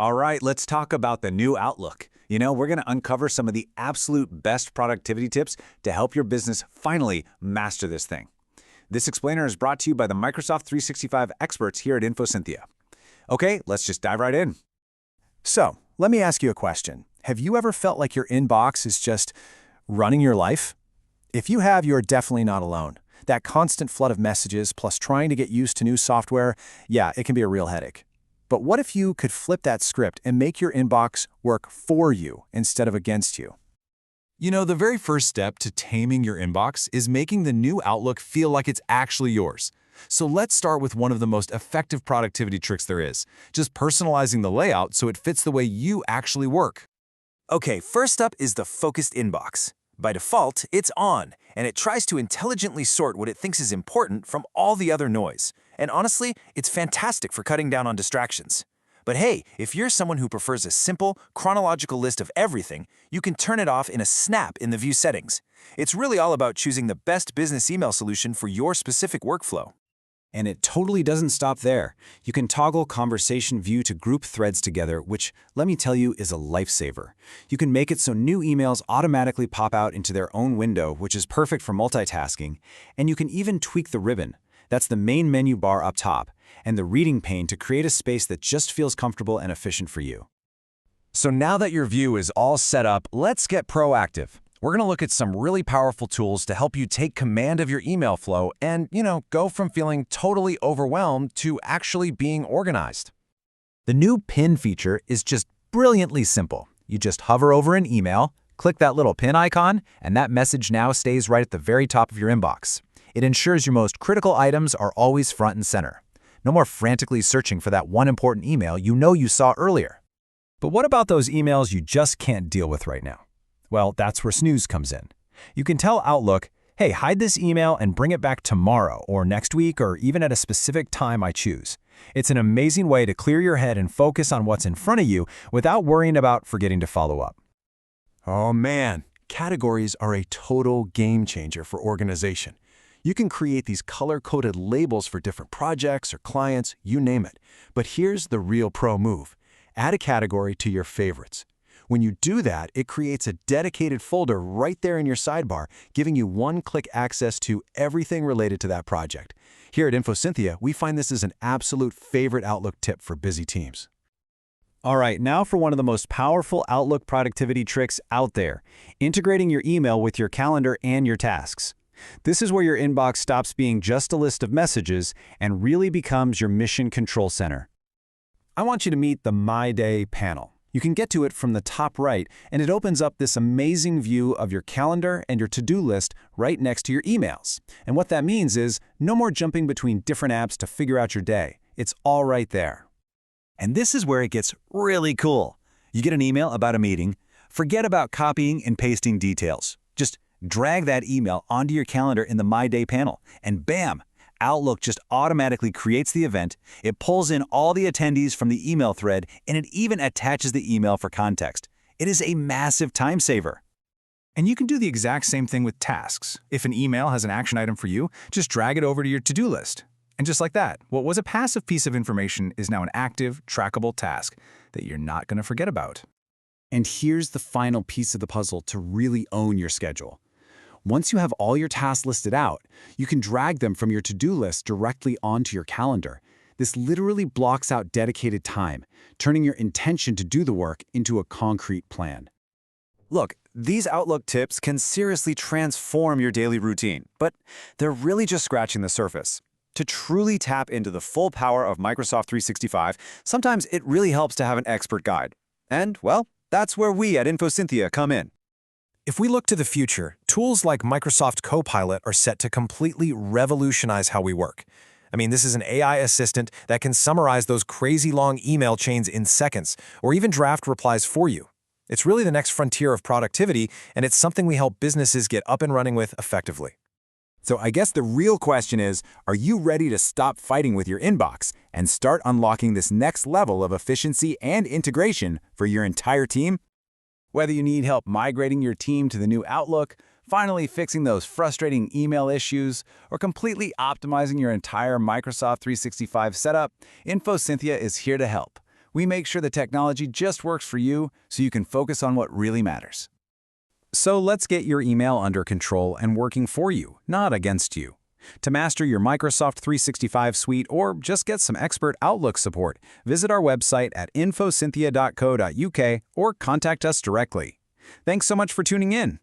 All right, let's talk about the new Outlook. We're going to uncover some of the absolute best productivity tips to help your business finally master this thing. This explainer is brought to you by the Microsoft 365 experts here at InfoCynthia. Okay, let's just dive right in. So, let me ask you a question. Have you ever felt like your inbox is just running your life? If you have, you're definitely not alone. That constant flood of messages plus trying to get used to new software, yeah, it can be a real headache. But what if you could flip that script and make your inbox work for you instead of against you? The very first step to taming your inbox is making the new Outlook feel like it's actually yours. So let's start with one of the most effective productivity tricks there is, just personalizing the layout so it fits the way you actually work. Okay, first up is the focused inbox. By default, it's on, and it tries to intelligently sort what it thinks is important from all the other noise. And honestly, it's fantastic for cutting down on distractions. But hey, if you're someone who prefers a simple, chronological list of everything, you can turn it off in a snap in the View settings. It's really all about choosing the best business email solution for your specific workflow. And it totally doesn't stop there. You can toggle Conversation View to group threads together, which, let me tell you, is a lifesaver. You can make it so new emails automatically pop out into their own window, which is perfect for multitasking. And you can even tweak the ribbon. That's the main menu bar up top, and the reading pane to create a space that just feels comfortable and efficient for you. So now that your view is all set up, let's get proactive. We're going to look at some really powerful tools to help you take command of your email flow and, go from feeling totally overwhelmed to actually being organized. The new pin feature is just brilliantly simple. You just hover over an email, click that little pin icon, and that message now stays right at the very top of your inbox. It ensures your most critical items are always front and center. No more frantically searching for that one important email you saw earlier. But what about those emails you just can't deal with right now? Well, that's where Snooze comes in. You can tell Outlook, hey, hide this email and bring it back tomorrow or next week or even at a specific time I choose. It's an amazing way to clear your head and focus on what's in front of you without worrying about forgetting to follow up. Oh man, categories are a total game changer for organization. You can create these color-coded labels for different projects or clients, you name it. But here's the real pro move. Add a category to your favorites. When you do that, it creates a dedicated folder right there in your sidebar, giving you one-click access to everything related to that project. Here at InfoCynthia, we find this is an absolute favorite Outlook tip for busy teams. All right, now for one of the most powerful Outlook productivity tricks out there, integrating your email with your calendar and your tasks. This is where your inbox stops being just a list of messages and really becomes your mission control center. I want you to meet the My Day panel. You can get to it from the top right, and it opens up this amazing view of your calendar and your to-do list right next to your emails. And what that means is no more jumping between different apps to figure out your day. It's all right there. And this is where it gets really cool. You get an email about a meeting, forget about copying and pasting details. Just drag that email onto your calendar in the My Day panel, and bam! Outlook just automatically creates the event, it pulls in all the attendees from the email thread, and it even attaches the email for context. It is a massive time saver. And you can do the exact same thing with tasks. If an email has an action item for you, just drag it over to your to-do list. And just like that, what was a passive piece of information is now an active, trackable task that you're not going to forget about. And here's the final piece of the puzzle to really own your schedule. Once you have all your tasks listed out, you can drag them from your to-do list directly onto your calendar. This literally blocks out dedicated time, turning your intention to do the work into a concrete plan. Look, these Outlook tips can seriously transform your daily routine, but they're really just scratching the surface. To truly tap into the full power of Microsoft 365, sometimes it really helps to have an expert guide. And, well, that's where we at InfoCynthia come in. If we look to the future, tools like Microsoft Copilot are set to completely revolutionize how we work. This is an AI assistant that can summarize those crazy long email chains in seconds, or even draft replies for you. It's really the next frontier of productivity, and it's something we help businesses get up and running with effectively. So I guess the real question is, are you ready to stop fighting with your inbox and start unlocking this next level of efficiency and integration for your entire team? Whether you need help migrating your team to the new Outlook, finally fixing those frustrating email issues, or completely optimizing your entire Microsoft 365 setup, InfoCynthia is here to help. We make sure the technology just works for you so you can focus on what really matters. So let's get your email under control and working for you, not against you. To master your Microsoft 365 suite or just get some expert Outlook support, visit our website at infocynthia.co.uk or contact us directly. Thanks so much for tuning in.